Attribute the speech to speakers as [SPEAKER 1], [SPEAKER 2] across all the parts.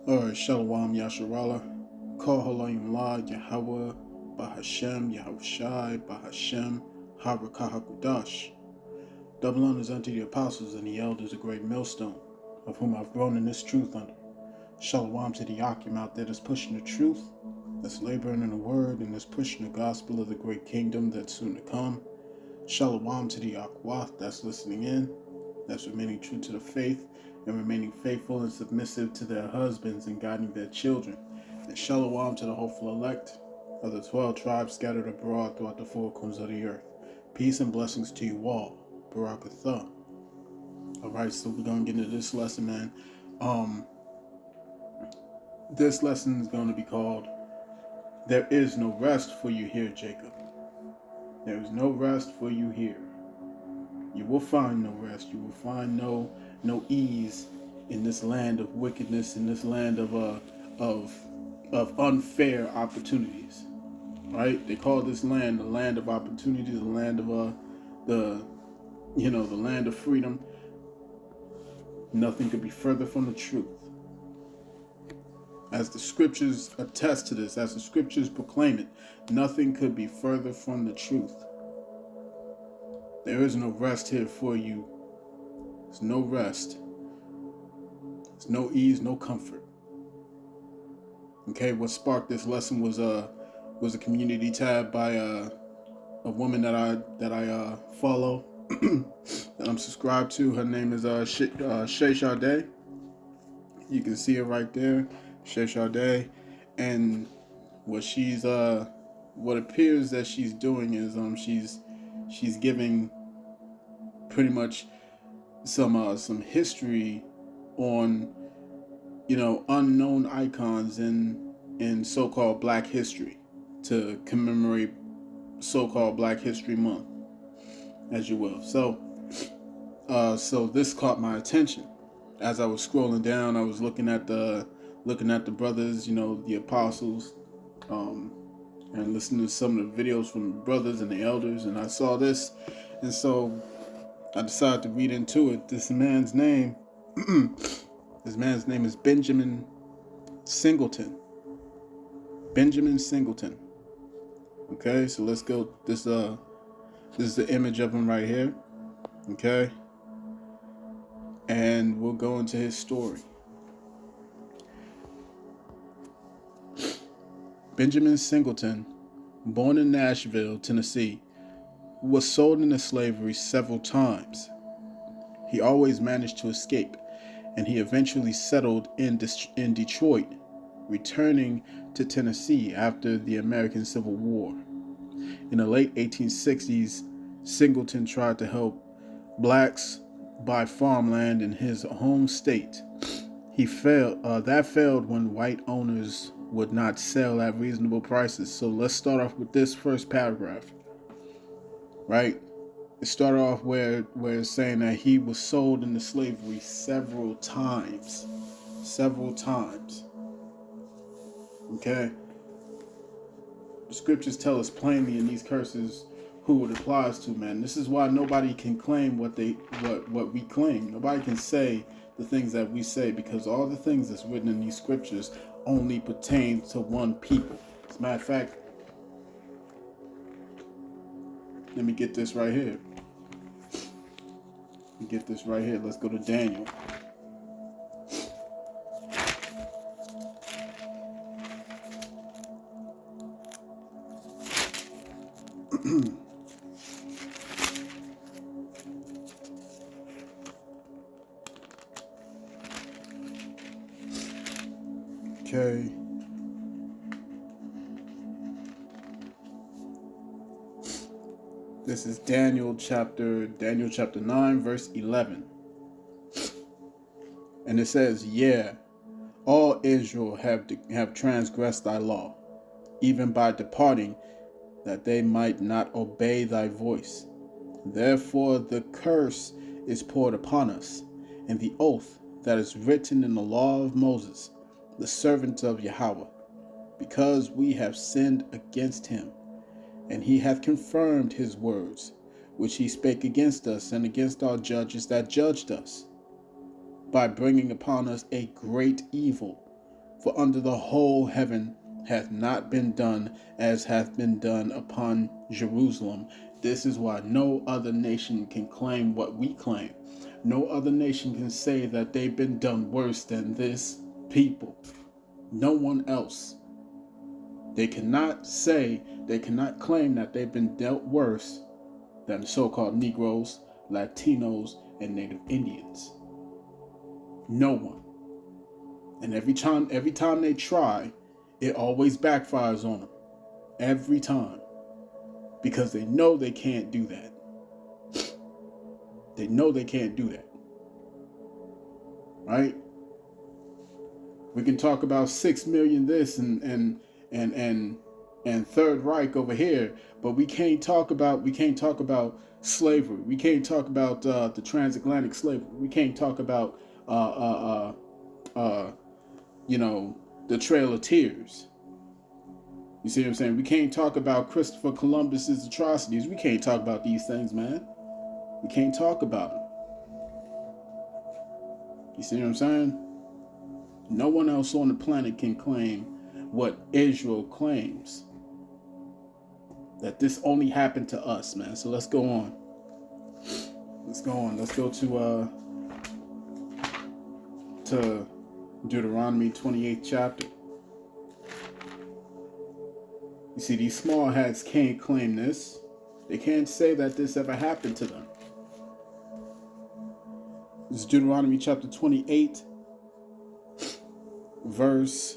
[SPEAKER 1] Alright, Shalom Yasharala. Call Halayim La Yahawah Bahashem Yahawashi Bahashem Harakah. Double honors unto the apostles and the elders, a great millstone, of whom I've grown in this truth under. Shalom to the Yakim out there that's pushing the truth, that's laboring in the word, and that's pushing the gospel of the great kingdom that's soon to come. Shalom to the Yakwah that's listening in, that's remaining true to the faith, and remaining faithful and submissive to their husbands and guiding their children. And shalom to the hopeful elect of the 12 tribes scattered abroad throughout the four corners of the earth. Peace and blessings to you all. Barakatha. Alright, so we're going to get into this lesson, man. This lesson is going to be called, There is no rest for you here, Jacob. There is no rest for you here. You will find no rest. You will find no ease in this land of wickedness, in this land of unfair opportunities. Right? They call this land the land of opportunities, the land of the land of freedom. Nothing could be further from the truth. As the scriptures attest to this, as the scriptures proclaim it, nothing could be further from the truth. There is no rest here for you. There's no rest. There's no ease, no comfort. Okay, what sparked this lesson was a community tab by a woman that I follow, that I'm subscribed to. Her name is Shay Sade. You can see it right there, Shay Sade. And what appears that she's doing is she's giving pretty much some history on unknown icons in so-called Black history to commemorate so-called Black History Month, as you will. So this caught my attention. As I was scrolling down, I was looking at the brothers, the apostles, and listening to some of the videos from the brothers and the elders, and I saw this, and so I decided to read into it. This man's name is Benjamin Singleton. Benjamin Singleton. Okay, so let's go. This is the image of him right here. Okay, and we'll go into his story. Benjamin Singleton, born in Nashville, Tennessee, was sold into slavery several times. He always managed to escape, and he eventually settled in Detroit, returning to Tennessee after the American Civil War. In the late 1860s, Singleton tried to help blacks buy farmland in his home state. That failed when white owners would not sell at reasonable prices. So let's start off with this first paragraph. Right? It started off where it's saying that he was sold into slavery several times. Several times. Okay? The scriptures tell us plainly in these curses who it applies to, man. This is why nobody can claim what we claim. Nobody can say the things that we say, because all the things that's written in these scriptures only pertain to one people. As a matter of fact, let me get this right here. Let's go to Daniel. Okay. This is Daniel chapter 9, verse 11. And it says, "Yeah, all Israel have transgressed thy law, even by departing, that they might not obey thy voice. Therefore the curse is poured upon us, and the oath that is written in the law of Moses, the servant of Yahawah, because we have sinned against him, and he hath confirmed his words, which he spake against us and against our judges that judged us, by bringing upon us a great evil, For under the whole heaven hath not been done as hath been done upon Jerusalem. This is why no other nation can claim what we claim. No other nation can say that they've been done worse than this people. No one else. They cannot claim that they've been dealt worse than so-called Negroes, Latinos, and Native Indians. No one. And every time they try, it always backfires on them. Every time. Because they know they can't do that. They know they can't do that. Right? We can talk about 6 million this and Third Reich over here, but we can't talk about slavery. We can't talk about the transatlantic slavery. We can't talk about the Trail of Tears. You see what I'm saying? We can't talk about Christopher Columbus's atrocities. We can't talk about these things, man. We can't talk about them. You see what I'm saying? No one else on the planet can claim what Israel claims. That this only happened to us, man. So let's go on. Let's go on. Let's go to Deuteronomy 28th chapter. You see, these small hats can't claim this. They can't say that this ever happened to them. This is Deuteronomy chapter 28, verse,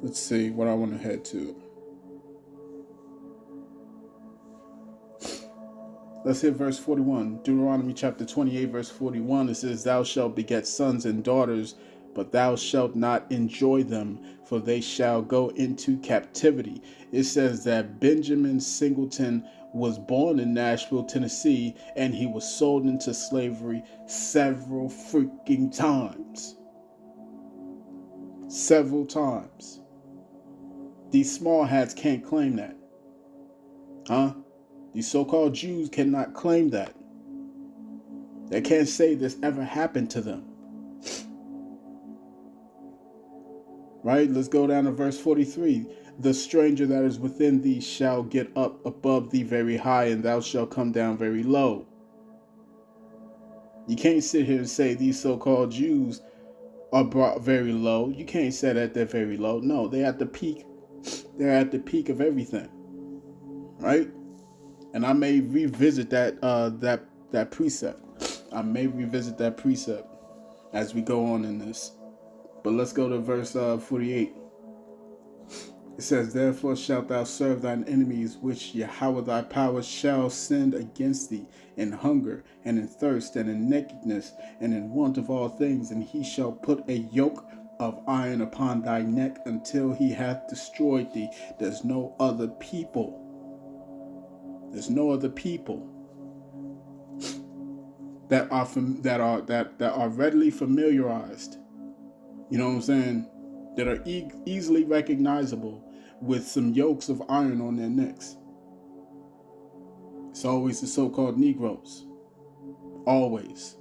[SPEAKER 1] let's see what I want to head to. Let's hit verse 41. Deuteronomy chapter 28, verse 41. It says, "Thou shalt beget sons and daughters, but thou shalt not enjoy them, for they shall go into captivity." It says that Benjamin Singleton was born in Nashville, Tennessee, and he was sold into slavery several freaking times. Several times. These small hats can't claim that. Huh? These so-called Jews cannot claim that. They can't say this ever happened to them. Right? Let's go down to verse 43. "The stranger that is within thee shall get up above thee very high, and thou shalt come down very low." You can't sit here and say these so-called Jews are brought very low. You can't say that they're very low. No, they're at the peak. They're at the peak of everything. Right? And I may revisit that precept. I may revisit that precept as we go on in this. But let's go to verse 48. It says, "Therefore shalt thou serve thine enemies, which Yahawah thy power shall send against thee, in hunger, and in thirst, and in nakedness, and in want of all things. And he shall put a yoke of iron upon thy neck until he hath destroyed thee." There's no other people. There's no other people that are readily familiarized. You know what I'm saying? That are easily recognizable with some yokes of iron on their necks. It's always the so-called Negroes. Always.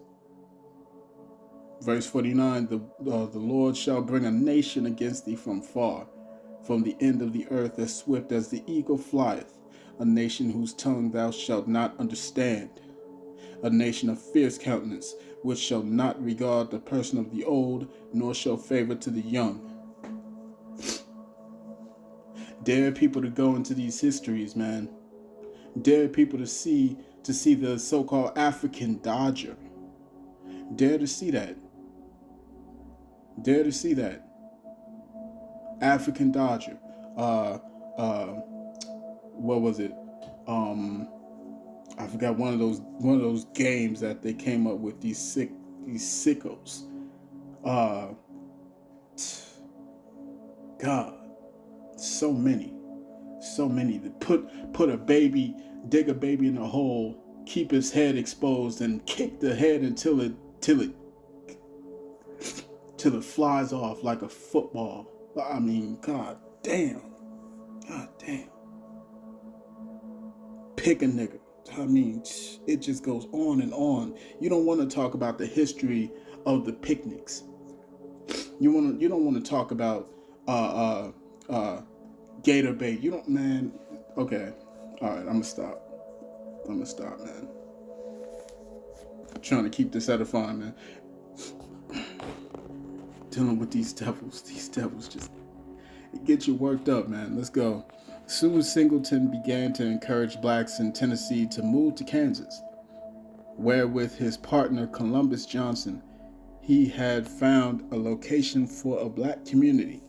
[SPEAKER 1] Verse 49, the Lord shall bring a nation against thee from far, from the end of the earth, as swift as the eagle flieth, a nation whose tongue thou shalt not understand, a nation of fierce countenance, which shall not regard the person of the old, nor show favor to the young. Dare people to go into these histories, man. Dare people to see the so-called African Dodger. Dare to see that. Dare to see that. African Dodger. What was it? I forgot one of those games that they came up with, these sickos. God, so many. They put a baby, dig a baby in a hole, keep his head exposed, and kick the head until it flies off like a football. I mean, God damn. Pick a nigga. I mean, it just goes on and on. You don't want to talk about the history of the picnics. You don't want to talk about gator bait. You don't, man. Okay, all right. I'm gonna stop, man. I'm trying to keep this edifying, man. Dealing with these devils just get you worked up, man. Let's go. Soon Singleton began to encourage blacks in Tennessee to move to Kansas, where with his partner Columbus Johnson, he had found a location for a black community.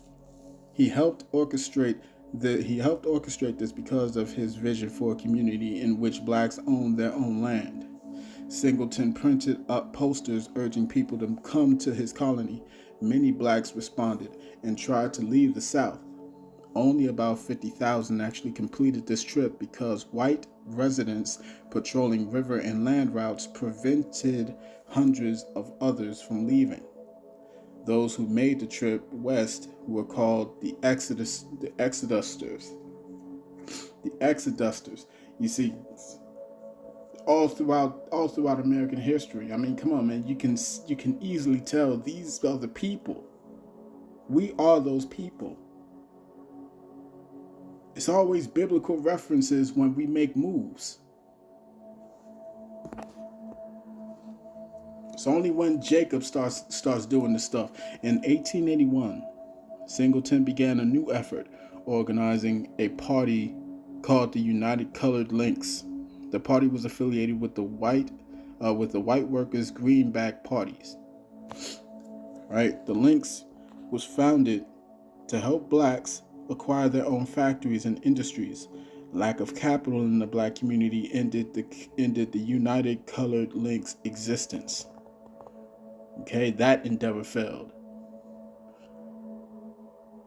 [SPEAKER 1] He helped orchestrate this because of his vision for a community in which blacks owned their own land. Singleton printed up posters urging people to come to his colony. Many blacks responded and tried to leave the South. Only about 50,000 actually completed this trip because white residents patrolling river and land routes prevented hundreds of others from leaving. Those who made the trip west were called the Exodusters. The Exodusters. You see, all throughout American history. I mean, come on, man. You can easily tell these are the people. We are those people. It's always biblical references when we make moves. It's only when Jacob starts doing this stuff. In 1881, Singleton began a new effort, organizing a party called the United Colored Links. The party was affiliated with the white workers' greenback parties. Right? The Links was founded to help blacks acquire their own factories and industries. Lack of capital in the black community ended the United Colored Links' existence. Okay, that endeavor failed.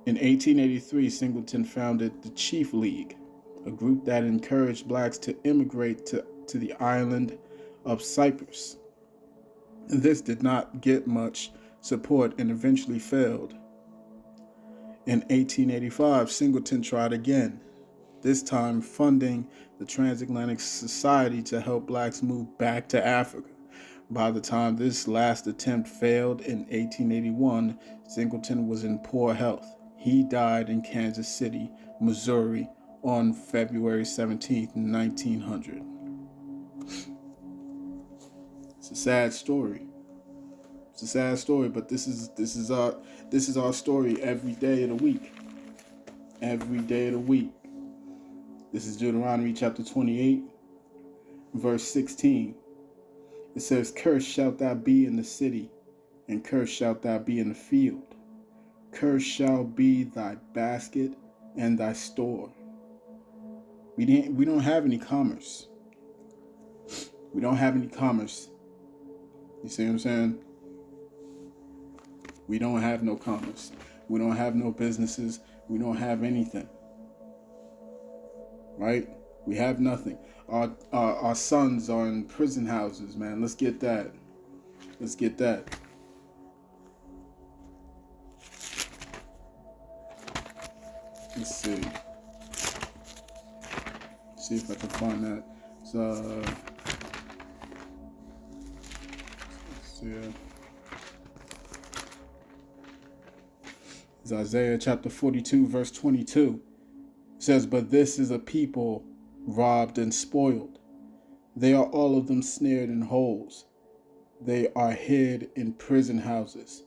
[SPEAKER 1] In 1883, Singleton founded the Chief League, a group that encouraged blacks to immigrate to the island of Cyprus. This did not get much support and eventually failed. In 1885, Singleton tried again, this time funding the Transatlantic Society to help blacks move back to Africa. By the time this last attempt failed in 1881, Singleton was in poor health. He died in Kansas City, Missouri, on February 17th, 1900. It's a sad story. It's a sad story, but this is our story every day of the week. Every day of the week. This is Deuteronomy chapter 28, verse 16. It says, "Cursed shalt thou be in the city, and cursed shalt thou be in the field. Cursed shall be thy basket and thy store." We don't have any commerce. We don't have any commerce. You see what I'm saying? We don't have no commerce. We don't have no businesses. We don't have anything. Right? We have nothing. Our sons are in prison houses, man. Let's get that. Let's get that. Let's see. See if I can find that. So, let's see. It's Isaiah chapter 42, verse 22. It says, "But this is a people robbed and spoiled. They are all of them snared in holes. They are hid in prison houses.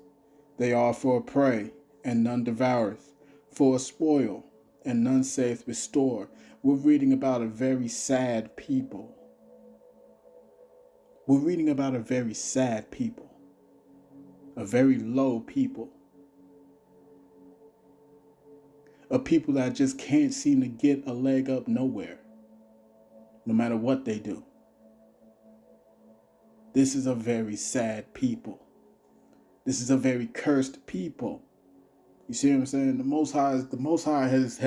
[SPEAKER 1] They are for a prey, and none devoureth, for a spoil, and none saith restore." We're reading about a very sad people. We're reading about a very sad people. A very low people. A people that just can't seem to get a leg up nowhere, no matter what they do. This is a very sad people. This is a very cursed people. You see what I'm saying? The Most High has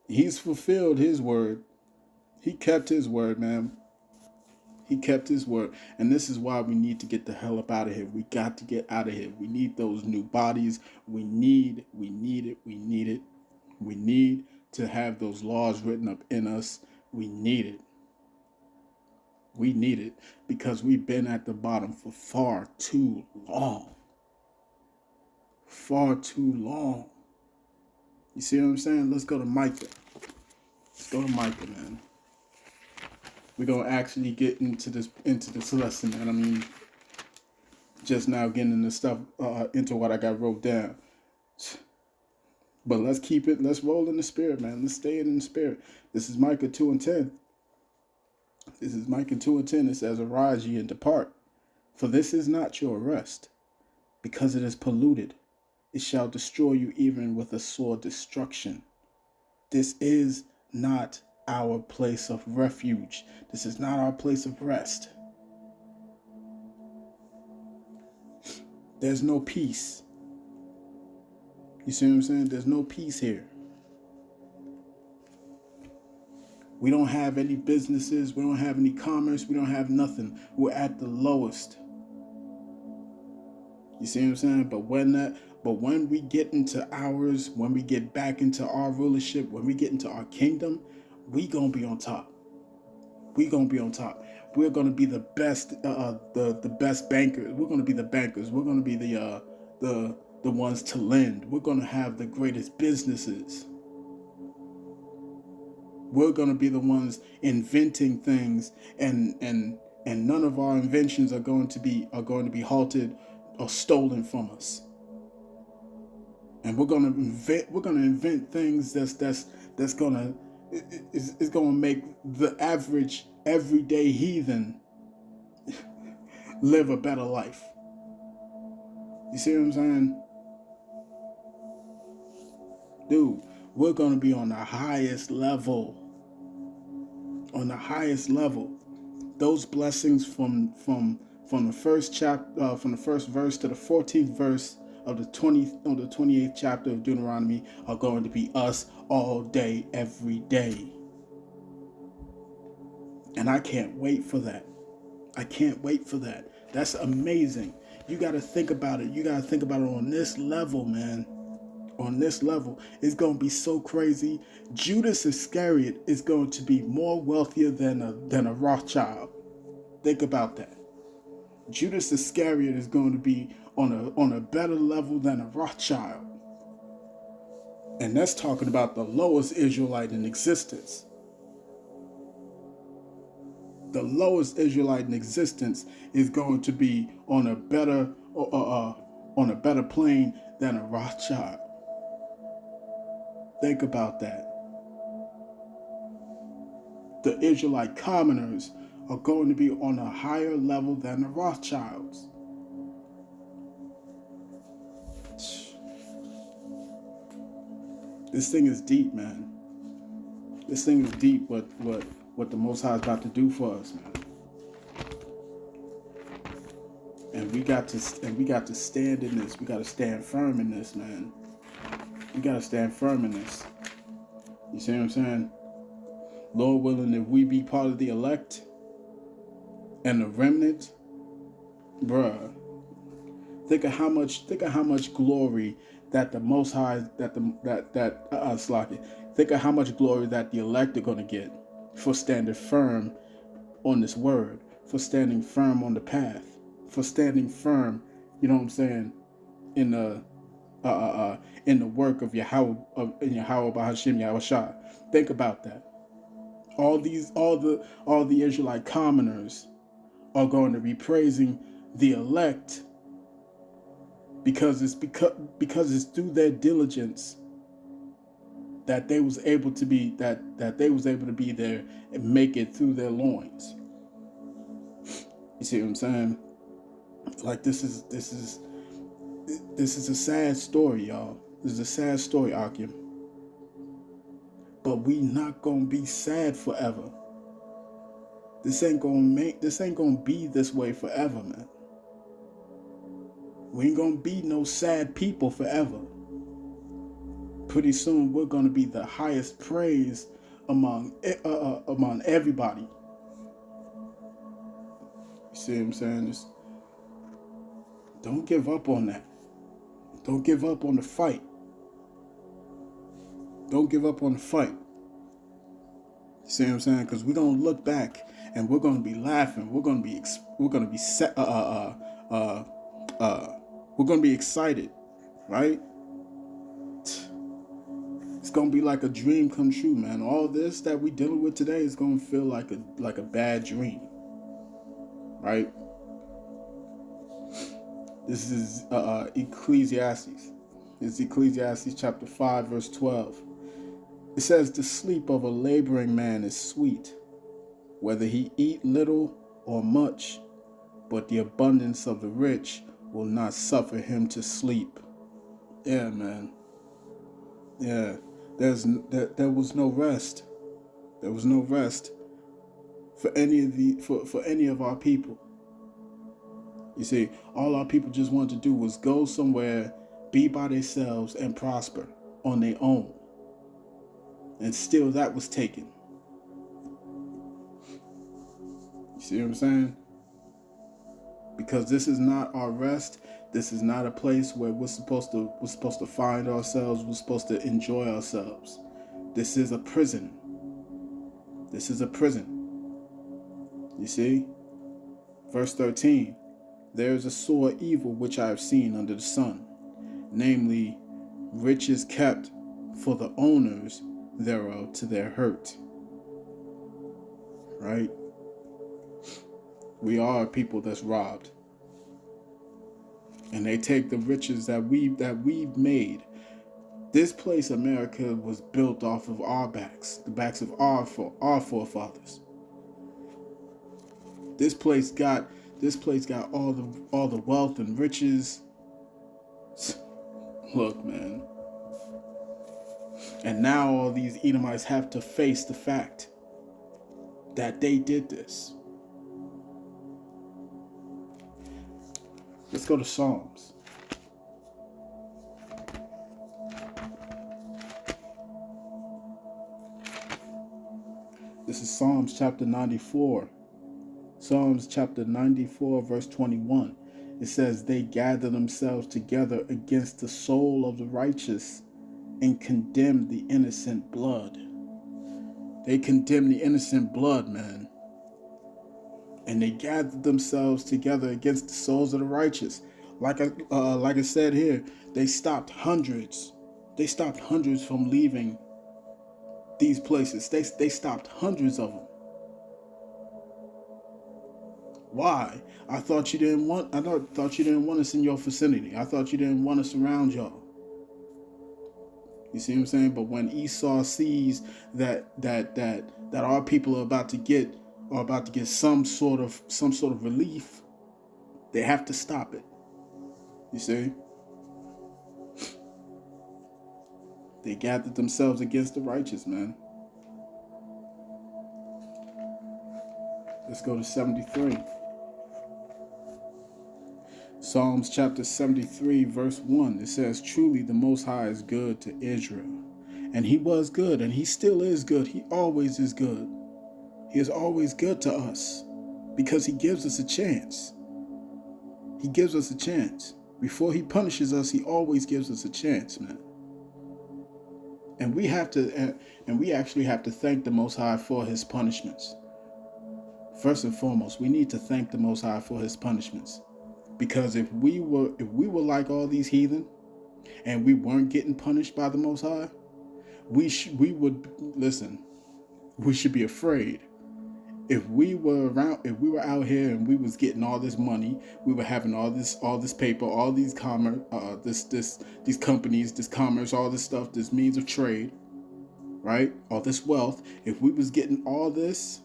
[SPEAKER 1] He's fulfilled his word. He kept his word, man. He kept his word. And this is why we need to get the hell up out of here. We got to get out of here. We need those new bodies. We need it. We need to have those laws written up in us. We need it. We need it because we've been at the bottom for far too long. Far too long. You see what I'm saying? Let's go to Micah. Let's go to Micah, man. We're gonna actually get into this lesson, man. I mean, just now getting the stuff into what I got wrote down. But let's keep it. Let's roll in the spirit, man. Let's stay in the spirit. This is Micah 2:10. This is Micah 2:10. It says, "Arise ye and depart, for this is not your rest, because it is polluted. It shall destroy you even with a sore destruction." This is not our place of refuge. This is not our place of rest. There's no peace. You see what I'm saying? There's no peace here. We don't have any businesses. We don't have any commerce. We don't have nothing. We're at the lowest. You see what I'm saying? But when we get into ours, when we get back into our rulership, when we get into our kingdom, we gonna be on top. We gonna be on top. We're gonna be the best, the best bankers. We're gonna be the bankers. We're gonna be the ones to lend. We're gonna have the greatest businesses. We're gonna be the ones inventing things, and none of our inventions are going to be halted or stolen from us. And we're gonna invent things that's gonna make the average everyday heathen live a better life. You see what I'm saying? Dude, we're gonna be on the highest level. On the highest level. Those blessings from the first chapter, from the first verse to the 14th verse of the 28th chapter of Deuteronomy are going to be us all day, every day. And I can't wait for that. I can't wait for that. That's amazing. You got to think about it. You got to think about it on this level, man. On this level. It's going to be so crazy. Judas Iscariot is going to be more wealthier than a Rothschild. Think about that. Judas Iscariot is going to be on a better level than a Rothschild. And that's talking about the lowest Israelite in existence. The lowest Israelite in existence is going to be on a better plane than a Rothschild. Think about that. The Israelite commoners are going to be on a higher level than the Rothschilds. This thing is deep, man. This thing is deep. What the Most High is about to do for us, man. And we got to stand in this. We got to stand firm in this, man. We got to stand firm in this. You see what I'm saying? Lord willing, if we be part of the elect and the remnant, bruh, think of how much glory that the Most High, think of how much glory that the elect are going to get for standing firm on this word, for standing firm on the path, for standing firm, you know what I'm saying, in the work of Yahawah Bahashem Yahawashi. Think about that. All the Israelite commoners are going to be praising the elect because it's through their diligence that they was able to be there and make it through their loins. You see what I'm saying? Like this is a sad story, y'all. This is a sad story, Akim. But we not gonna be sad forever. This ain't gonna be this way forever, man. We ain't gonna be no sad people forever. Pretty soon we're gonna be the highest praise among everybody. You see what I'm saying? Just don't give up on that. Don't give up on the fight. Don't give up on the fight. You see what I'm saying? Because we're going to look back and we're going to be laughing. We're going to be we're going to be excited, right? It's going to be like a dream come true, man. All this that we dealing with today is going to feel like a bad dream, right? This is Ecclesiastes. It's Ecclesiastes chapter 5, verse 12. It says, the sleep of a laboring man is sweet, whether he eat little or much, but the abundance of the rich will not suffer him to sleep. Yeah, man. Yeah, there was no rest. There was no rest for any of our people. You see, all our people just wanted to do was go somewhere, be by themselves, and prosper on their own. And still that was taken. You see what I'm saying? Because this is not our rest. This is not a place where we're supposed to find ourselves. We're supposed to enjoy ourselves. This is a prison. This is a prison. You see? Verse 13. There is a sore evil which I have seen under the sun, namely, riches kept for the owners thereof to their hurt. Right? We are a people that's robbed. And they take the riches that we've made. This place, America, was built off of our backs, the backs of our forefathers. This place got all the wealth and riches. Look, man. And now all these Edomites have to face the fact that they did this. Let's go to Psalms. This is Psalms chapter 94. Psalms chapter 94, verse 21. It says, they gather themselves together against the soul of the righteous and condemn the innocent blood. They condemn the innocent blood, man. And they gathered themselves together against the souls of the righteous. Like I said here, they stopped hundreds. They stopped hundreds from leaving these places. They stopped hundreds of them. Why? I thought you didn't want us in your vicinity. I thought you didn't want us around y'all. You see what I'm saying? But when Esau sees that our people are about to get some sort of relief, they have to stop it. You see? They gathered themselves against the righteous, man. Let's go to 73. Psalms chapter 73, verse 1. It says, truly the Most High is good to Israel. And he was good, and he still is good. He always is good. He is always good to us because he gives us a chance. He gives us a chance. Before he punishes us, he always gives us a chance, man. And we actually have to thank the Most High for his punishments. First and foremost, we need to thank the Most High for his punishments. Because if we were like all these heathen and we weren't getting punished by the Most High, we should be afraid. If we were out here and we was getting all this money, we were having all this paper, all these these companies, this commerce, all this stuff, this means of trade, right? All this wealth. If we was getting all this,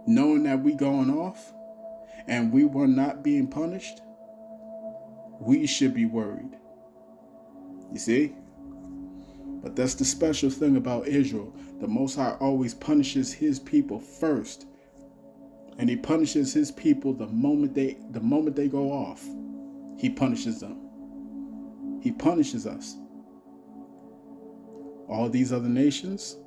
[SPEAKER 1] knowing that we going off, and we were not being punished, we should be worried. You see? But that's the special thing about Israel. The Most High always punishes his people first. And he punishes his people the moment they go off. He punishes them. He punishes us. All these other nations,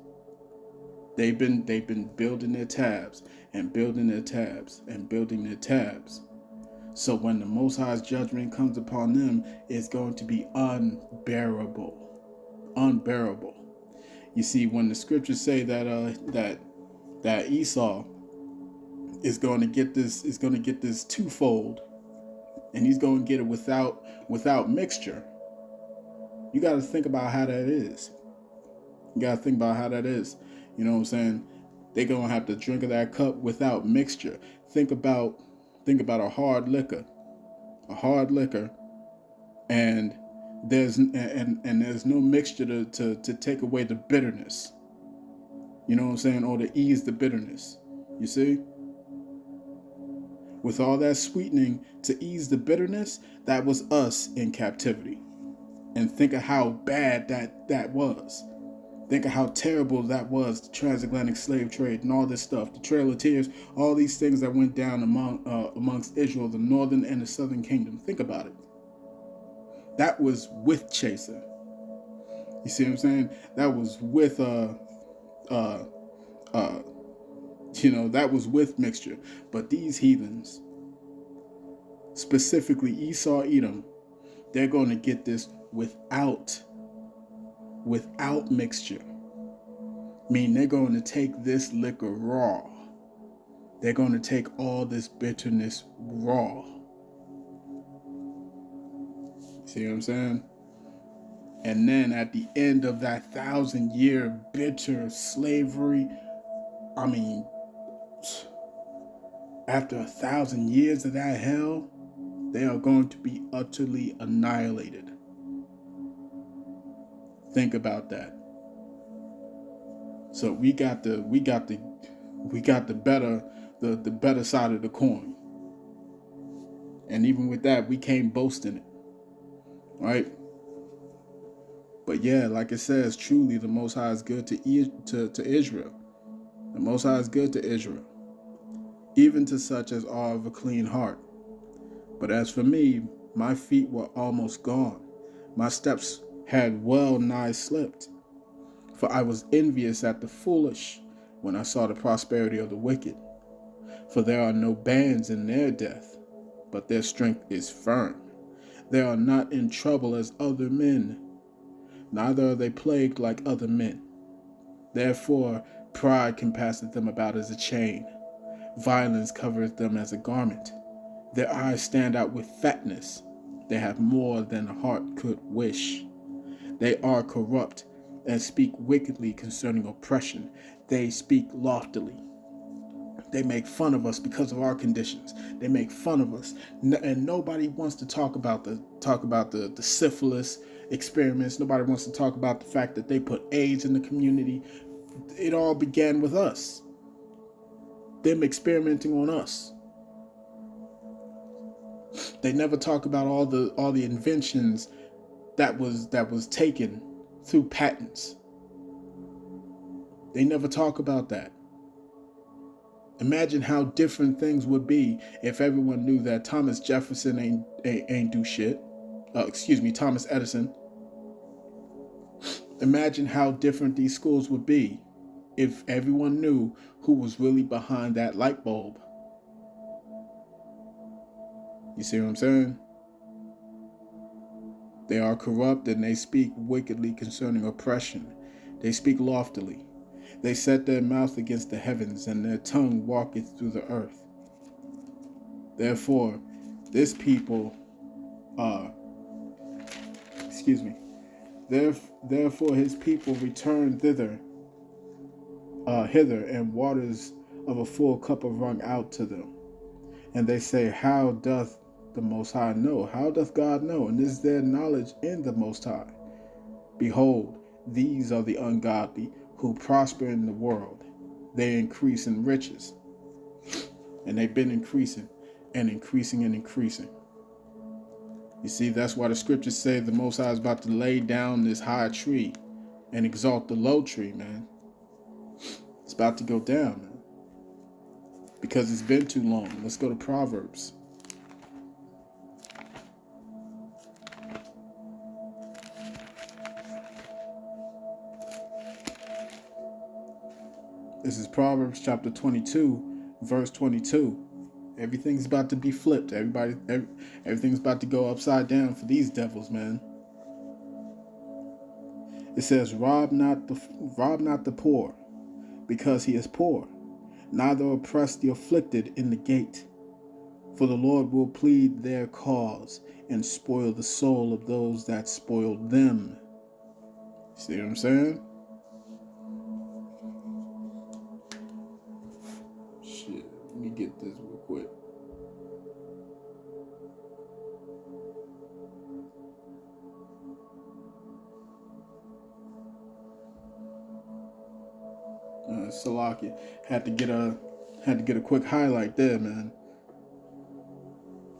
[SPEAKER 1] they've been building their tabs and building their tabs and building their tabs. So when the Most High's judgment comes upon them, it's going to be unbearable. Unbearable. You see, when the scriptures say that Esau is going to get this. Is going to get this twofold, and he's going to get it without mixture. You got to think about how that is. You got to think about how that is. You know what I'm saying? They're going to have to drink of that cup without mixture. Think about a hard liquor. A hard liquor, and there's no mixture to take away the bitterness. You know what I'm saying? Or to ease the bitterness. You see? With all that sweetening to ease the bitterness, that was us in captivity. And think of how bad that was. Think of how terrible that was, the transatlantic slave trade and all this stuff, the Trail of Tears, all these things that went down amongst Israel, the northern and the southern kingdom. Think about it. That was with chaser. You see what I'm saying? That was with that was with mixture. But these heathens, specifically Esau, Edom, they're going to get this without mixture. I mean, they're going to take this liquor raw. They're going to take all this bitterness raw. See what I'm saying? And then at the end of that 1,000-year bitter slavery, I mean, after 1,000 years of that hell, they are going to be utterly annihilated. Think about that. So we got the better side of the coin. And even with that, we can't boast in it. Right? But yeah, like it says, truly the Most High is good to Israel. The Most High is good to Israel, even to such as are of a clean heart. But as for me, my feet were almost gone. My steps had well nigh slipped. For I was envious at the foolish when I saw the prosperity of the wicked. For there are no bands in their death, but their strength is firm. They are not in trouble as other men, neither are they plagued like other men. Therefore pride compasseth them about as a chain. Violence covereth them as a garment. Their eyes stand out with fatness. They have more than a heart could wish. They are corrupt and speak wickedly concerning oppression. They speak loftily. They make fun of us because of our conditions. They make fun of us, and nobody wants to talk about the syphilis experiments. Nobody wants to talk about the fact that they put AIDS in the community. It all began with us. Them experimenting on us. They never talk about all the inventions that was taken through patents. They never talk about that. Imagine how different things would be if everyone knew that Thomas Jefferson ain't do shit. Thomas Edison. Imagine how different these schools would be if everyone knew who was really behind that light bulb. You see what I'm saying? They are corrupt and they speak wickedly concerning oppression. They speak loftily. They set their mouth against the heavens, and their tongue walketh through the earth. Therefore, this people, therefore his people return hither, and waters of a full cup are wrung out to them. And they say, how doth the Most High know? How doth God know? And is there knowledge in the Most High? Behold, these are the ungodly who prosper in the world. They increase in riches. And they've been increasing and increasing and increasing. You see, that's why the scriptures say the Most High is about to lay down this high tree and exalt the low tree, man. It's about to go down, man. Because it's been too long. Let's go to Proverbs. This is Proverbs chapter 22, verse 22. Everything's about to be flipped. Everything's about to go upside down for these devils, man. It says, rob not the poor, because he is poor, neither oppress the afflicted in the gate. For the Lord will plead their cause and spoil the soul of those that spoiled them. See what I'm saying? Shit, let me get this real quick. Salaki had to get a quick highlight there, man.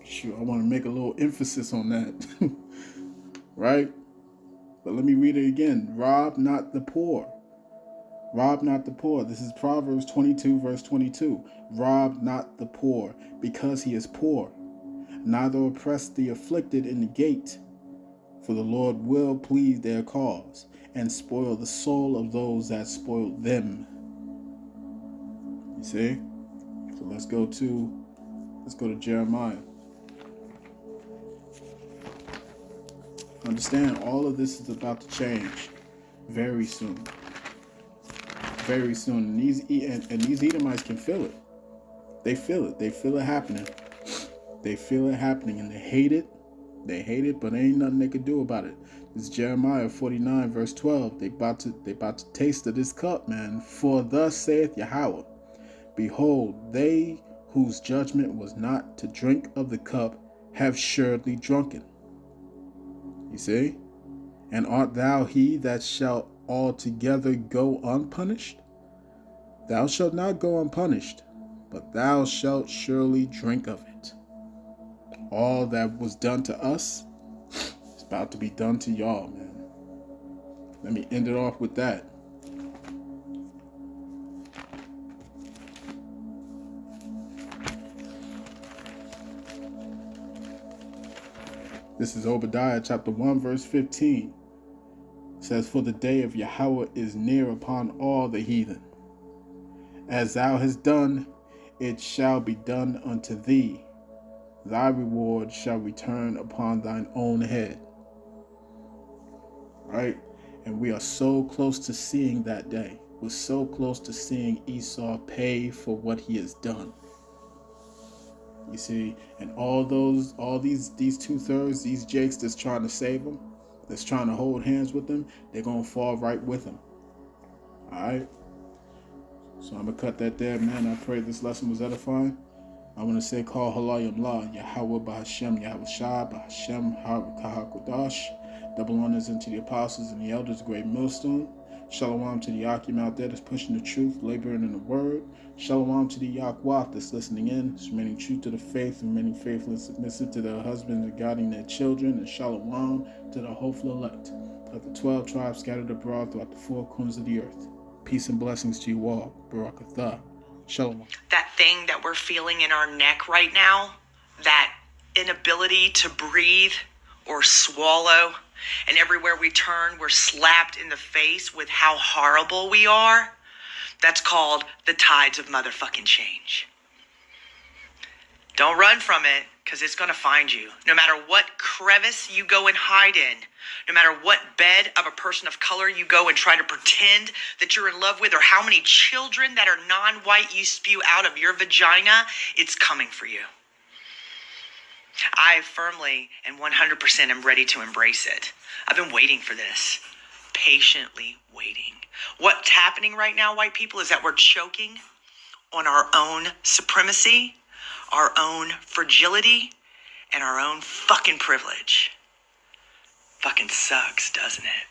[SPEAKER 1] Sure, I want to make a little emphasis on that. Right? But let me read it again. Rob not the poor. Rob not the poor. This is Proverbs 22, verse 22. Rob not the poor, because he is poor. Neither oppress the afflicted in the gate. For the Lord will plead their cause and spoil the soul of those that spoiled them. You see? So let's go to Jeremiah. Understand, all of this is about to change very soon. Very soon. And these Edomites can feel it. They feel it. They feel it happening. They feel it happening, and they hate it. They hate it, but ain't nothing they could do about it. This is Jeremiah 49, verse 12. They about to taste of this cup, man. For thus saith Yahawah, behold, they whose judgment was not to drink of the cup have surely drunken. You see? And art thou he that shall altogether go unpunished? Thou shalt not go unpunished, but thou shalt surely drink of it. All that was done to us is about to be done to y'all, man. Let me end it off with that. This is Obadiah chapter 1, verse 15. It says, for the day of Yahawah is near upon all the heathen. As thou hast done, it shall be done unto thee. Thy reward shall return upon thine own head. Right? And we are so close to seeing that day. We're so close to seeing Esau pay for what he has done. You see, and all these 2/3, these jakes that's trying to save him, that's trying to hold hands with him, they're going to fall right with him. All right? So I'm going to cut that there, man. I pray this lesson was edifying. I want to say, call Halayim La, Yahawah Bahashem Yahawashi, Bahashem Harakahakadash. Double honors into the apostles and the elders, great millstone. Shalom to the Yakim out there that's pushing the truth, laboring in the word. Shalom to the Yakwaf that's listening in, remaining true to the faith, and remaining faithful and submissive to their husbands and guiding their children. And shalom to the hopeful elect of the 12 tribes scattered abroad throughout the 4 corners of the earth. Peace and blessings to you all. Barakatah. Shalom.
[SPEAKER 2] That thing that we're feeling in our neck right now, that inability to breathe or swallow, and everywhere we turn, we're slapped in the face with how horrible we are. That's called the tides of motherfucking change. Don't run from it, because it's going to find you. No matter what crevice you go and hide in, no matter what bed of a person of color you go and try to pretend that you're in love with, or how many children that are non-white you spew out of your vagina, it's coming for you. I firmly and 100% am ready to embrace it. I've been waiting for this. Patiently waiting. What's happening right now, white people, is that we're choking on our own supremacy, our own fragility, and our own fucking privilege. Fucking sucks, doesn't it?